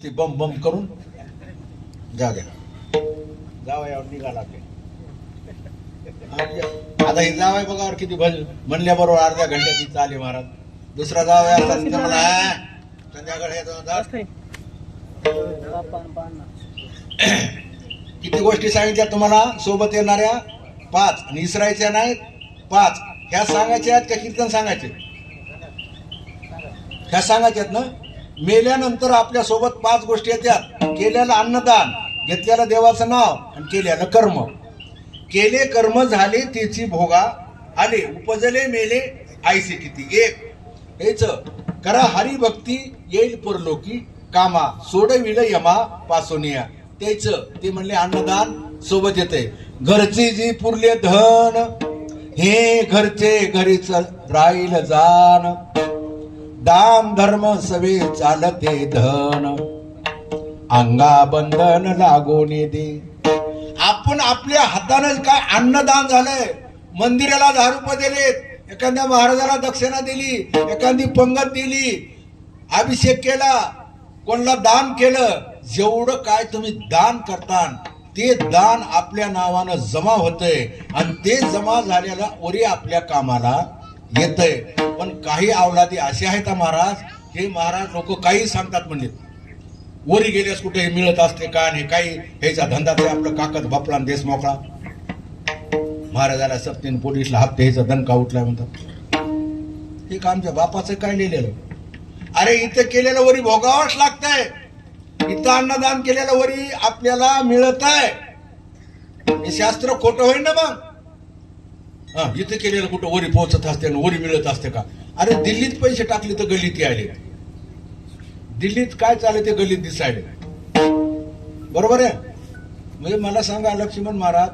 ती बम बम करून जाऊ द्या. जावयावर निघाला ते. आता ही जावय बघा किती म्हणल्याबरोबर अर्ध्या घंट्यात ती चाले महाराज. दुसरा जावया असता मला संध्याकाळी किती गोष्टी सांगितल्या तुम्हाला. सोबत येणाऱ्या 5 आणि इसरायच्या नाहीत 5. ह्या सांगायच्या आहेत का कीर्तन सांगायचे? ह्या सांगायच्यात ना. मेल्यानंतर आपल्या सोबत 5 गोष्टी येतात. केलेलं अन्नदान, घेतलेलं देवाचं नाव आणि केलेलं कर्म. केले कर्म झाले त्याची भोगा आले, उपजले मेले आईसे किती. 1 हेच करा हरिभक्ती येईल परलोकी कामा, सोडविल यमा पासोनिया. तेच ते म्हणले अन्नदान सोबत येते. घरचे जी पुरले धन हे घरचे घरीच राहील जाण, दान धर्म सवे चालते धन, अंगा बंधन लागून दे. आपण आपल्या हाताने काय अन्नदान झालंय. मंदिराला 10 रुपये दिलेत, एखाद्या महाराजाला दक्षिणा दिली, एखादी पंगत दिली, अभिषेक केला, कोणाला दान केलं. जेवढं काय तुम्ही दान करता ते दान आपल्या नावानं जमा होतंय आणि ते जमा झालेला ओरी आपल्या कामाला येतंय. पण काही अवलादी असे आहेत महाराज, हे महाराज लोक काही सांगतात म्हणजे वरी गेल्यास कुठे हे मिळत असते का नाही, काही ह्याचा धंदाच आपलं काकत बापला देश मोकळा. महाराजाला सत्तीन पोलीसला हप्ते ह्याचा दणका उठलाय म्हणतात. हे का आमच्या बापाचं काय लिहिलेलं. अरे इथं केलेलं वरी भोगावंच लागतंय. इथं अन्नदान केलेलं वरी आपल्याला मिळत आहे. हे शास्त्र खोटं होईल ना मग. इथे केलेलं कुठं वरी पोहोचत असते आणि वरी मिळत असते का? अरे दिल्लीत पैसे टाकले तर गल्लीत आले. दिल्लीत काय चालले ते गल्लीत दिसायले. बरोबर आहे. म्हणजे मला सांगा लक्ष्मण महाराज,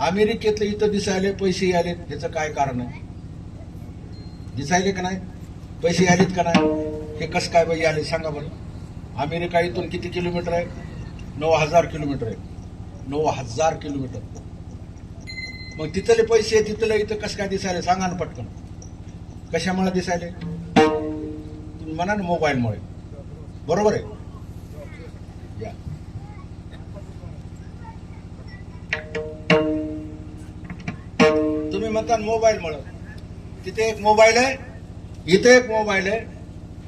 अमेरिकेतले इथं दिसायले पैसे आले, ह्याचं काय कारण आहे? दिसायले का नाही? पैसे आलेत का नाही? हे कसं काय बाई आले सांगा बरं. अमेरिका इथून किती किलोमीटर आहे? 9000 किलोमीटर आहे. 9000 किलोमीटर. मग तिथले पैसे तिथलं इथं कसं काय दिसायले सांगा ना पटकन. कशामुळे दिसायले? तुम्ही म्हणा ना मोबाईलमुळे. बरोबर आहे. या तुम्ही म्हणता मोबाईलमुळे. तिथे एक मोबाईल आहे, इथे एक मोबाईल आहे.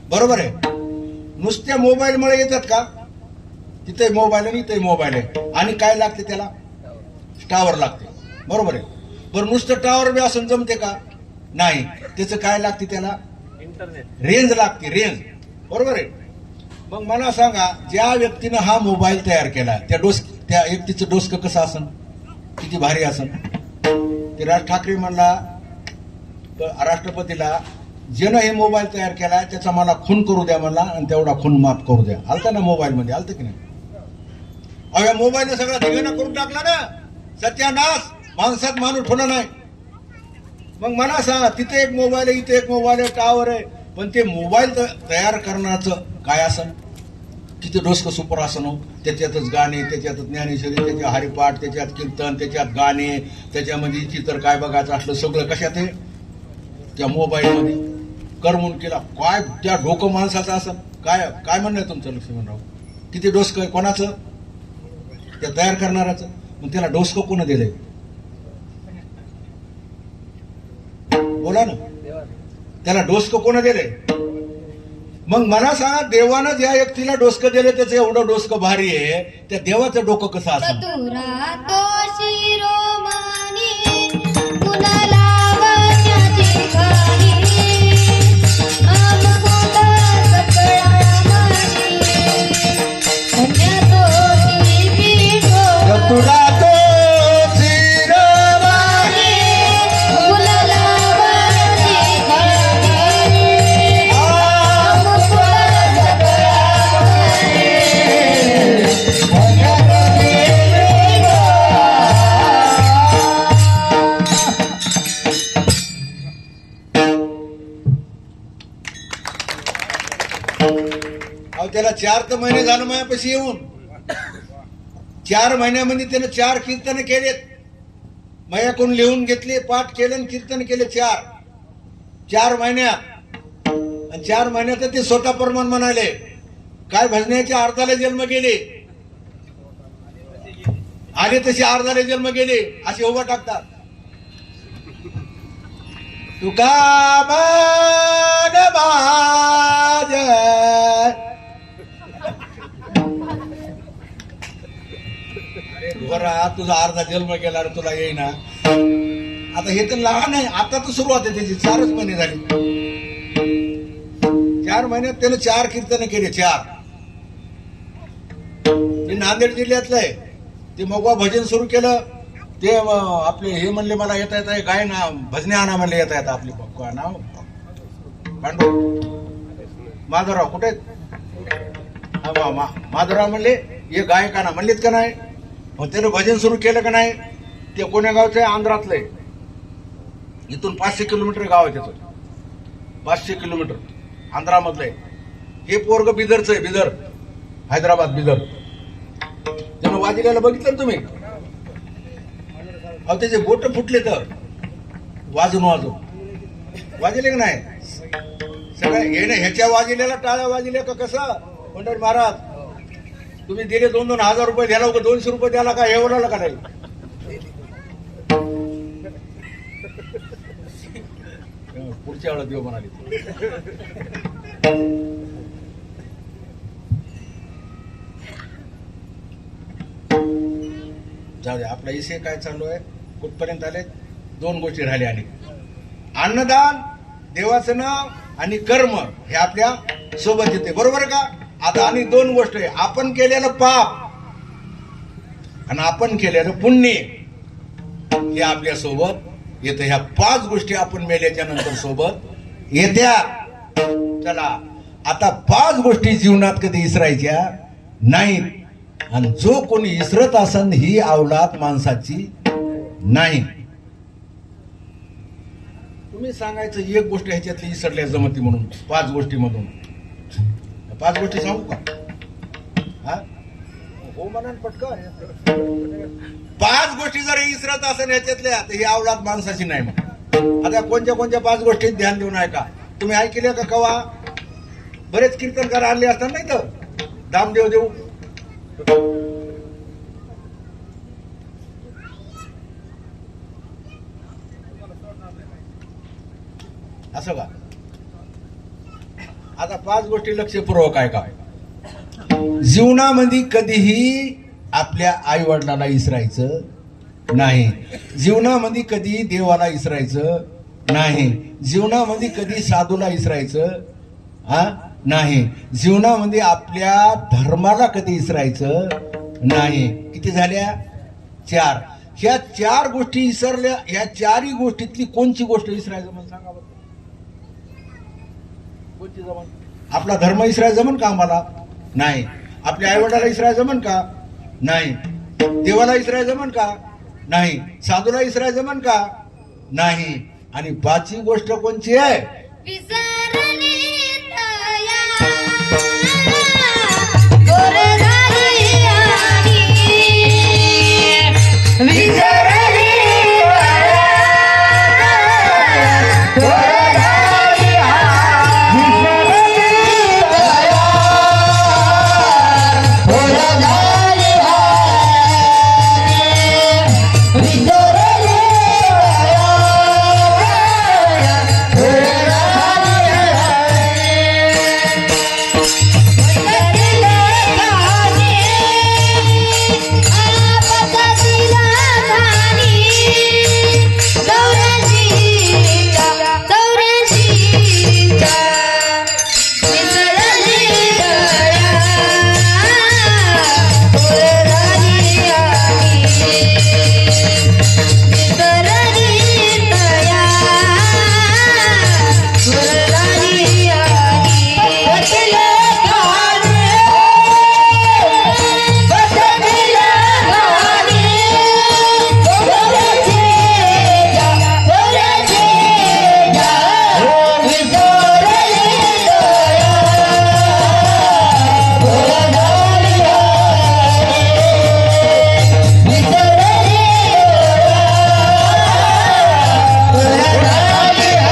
बरोबर आहे. नुसत्या मोबाईलमुळे येतात का? तिथे मोबाईल आणि इथे मोबाईल आहे. आणि काय लागते त्याला? टावर लागते. बरोबर आहे. बरं नुसतं टावर बी असं जमते का? नाही. त्याचं काय लागते त्याला? इंटरनेट, रेंज लागते. रेंज. बरोबर आहे. मग मला सांगा, ज्या व्यक्तीनं हा मोबाईल तयार केला त्या व्यक्तीचं डोसकं कसं असन? किती भारी असन? ते राज ठाकरे म्हणला राष्ट्रपतीला, ज्यानं हे मोबाईल तयार केला त्याचा मला खून करू द्या मला आणि तेवढा खून माफ करू द्या. आलता ना मोबाईल मध्ये? आलतं की नाही? अव्या मोबाईलने सगळा धिगाणा करून टाकला ना. सत्यानाश. माणसात माणूस ठेवला नाही. मग मला सांगा, तिथे एक मोबाईल आहे, इथे एक मोबाईल आहे, टावर आहे, पण ते मोबाईल तयार करण्याचं काय असन? किती डोसकं सुपर असन हो. त्याच्यातच गाणे, त्याच्यातच ज्ञानेश्वरी, त्याच्यात हरिपाठ, त्याच्यात कीर्तन, त्याच्यात गाणे, त्याच्यामध्ये चित्र काय बघायचं असलं सगळं कशात आहे? त्या मोबाईल मध्ये. करमून केला काय त्या डोकं माणसाचं असं काय काय म्हणणं आहे तुमचं लक्ष्मणराव? किती डोसकं आहे कोणाचं? त्या तयार करणाराचं. मग त्याला डोसकं कोण दिलंय? बोला ना. त्याला डोसकं कोण दिलंय? मग मला सांगा, देवानं ज्या व्यक्तीला डोसकं दिले त्याचं एवढं डोसकं भारी आहे, त्या देवाचं डोकं कसं असं? त्याला 4 तर महिने झालं माझ्यापाशी येऊन. 4 महिन्यामध्ये त्याने 4 कीर्तन केलेत. माझ्याकडून लिहून घेतले, पाठ केले आणि कीर्तन केले. 4 महिन्यात. आणि 4 महिन्यात ते स्वतः प्रमाण म्हणाले काय भजण्याचे अर्धाला जन्म गेले, आले तसे अर्धाला जन्म गेले असे उभा टाकतात. तुका मान माझ बरा तुझा अर्धा जन्म गेला रे, तुला येईना. आता हे तर लहान आहे, आता तर सुरुवात आहे त्याची. 4च महिने झाले. 4 महिन्यात त्यानं 4 कीर्तन केले. 4 ते नांदेड जिल्ह्यातलं आहे. ते मगवा भजन सुरू केलं. ते आपले हे म्हणले मला येता येत आहे गाय ना भजने आणा म्हणले, येता येतात आपले नाव पांडू माधवराव कुठे माधवराव म्हणले हे गायक आणा म्हणलेत का नाही. मग त्यानं भजन सुरू केलं का नाही. ते कोण्या गावचं आहे, आंध्रातलं आहे. इथून 500 किलोमीटर गाव आहे त्याचं. 500 किलोमीटर आंध्रामधलं आहे. हे पोरग बिदरचं आहे, बिदर हैदराबाद बिदर. त्यानं वाजिल्याला बघितलं ना तुम्ही. अहो त्याचे बोट फुटले तर वाजून वाजले का नाही. सगळ्या येणे ह्याच्या वाजिल्याला टाळ्या वाजिल्या का कसं. पंढर महाराज तुम्ही दिले 2,000 रुपये द्याला का 200 रुपये द्याला का एवढाला का नाही. पुढच्या वेळा देव म्हणाले. जाऊ दे, आपला इसे काय चालू आहे, कुठपर्यंत आले. 2 गोष्टी राहिल्या. आणि अन्नदान, देवाचं नाव आणि कर्म हे आपल्या सोबत येते, बरोबर का. आता आणि 2 गोष्ट आहे, आपण केलेलं पाप आणि आपण केलेलं पुण्य हे आपल्या सोबत येतं. ह्या 5 गोष्टी आपण मेल्याच्या नंतर सोबत येत्या. चला आता 5 गोष्टी जीवनात कधी विसरायच्या नाहीत. आणि जो कोणी विसरत असन ही अवलाद माणसाची नाही. तुम्ही सांगायचं एक गोष्ट ह्याच्यातली विसरल्या जमती म्हणून 5 गोष्टीमधून. 5 गोष्टी सांगू का. हो म्हणा पटकन. 5 गोष्टी जर विसरत असेल ह्याच्यातल्या तर ही अवलाद माणसाची नाही. मग आता कोणत्या 5 गोष्टीत ध्यान देऊन ऐका. तुम्ही ऐकले का कवा. बरेच कीर्तनकार आणले असतात नाही तर दामदेव देऊ. असं का. आता 5 गोष्टी लक्षपूर्वक आहे का. जीवनामध्ये कधीही आपल्या आई वडिलांना विसरायचं नाही. जीवनामध्ये कधी देवाला विसरायचं नाही. जीवनामध्ये कधी साधूला विसरायचं नाही. जीवनामध्ये आपल्या धर्माला कधी विसरायचं नाही. किती झाल्या. 4. ह्या 4 गोष्टी विसरल्या. ह्या 4ही गोष्टीतली कोणची गोष्ट विसरायचं मला सांगा बरं. कोणची जमन. आपला धर्म विसरायचं जमन का आम्हाला नाही. आपल्या आई वडिलाला विसरायचं जमन का नाही. देवाला विसरायचं जमन का नाही. साधूला विसरायचं जमन का नाही. आणि 5ही गोष्ट कोणची आहे.